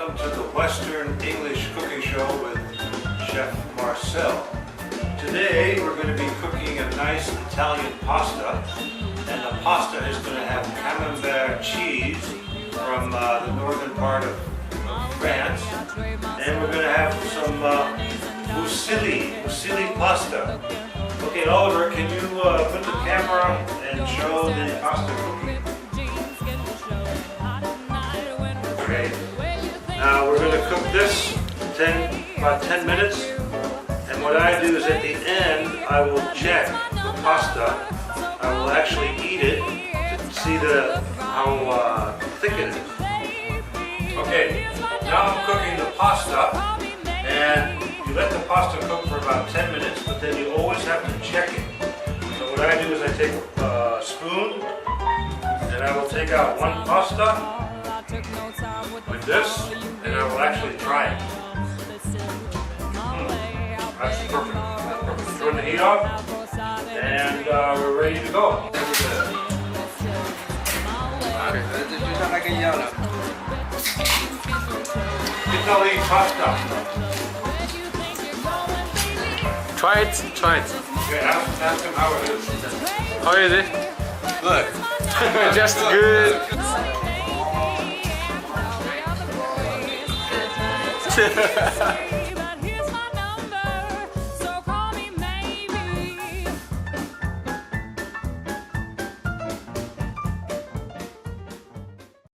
welcome to the Western English Cooking Show with Chef Marcel. Today we're going to be cooking a nice Italian pasta, and the pasta is going to have camembert cheese from the northern part of France, and we're going to have some fusilli pasta. Okay, Oliver, can you put the camera and show the pasta cooking? Okay. Now we're going to cook this about 10 minutes, and what I do is at the end I will check the pasta. I will actually eat it to see how thick it is. Okay, now I'm cooking the pasta, and you let the pasta cook for about 10 minutes, but then you always have to check it. So what I do is I take a spoon, and I will take out one pasta with this, and I will actually try it. That's perfect. That's perfect. Turn the heat off, and we're ready to go. Italy pasta. Try it. Okay, ask him how it is. How is it? Good. Just good.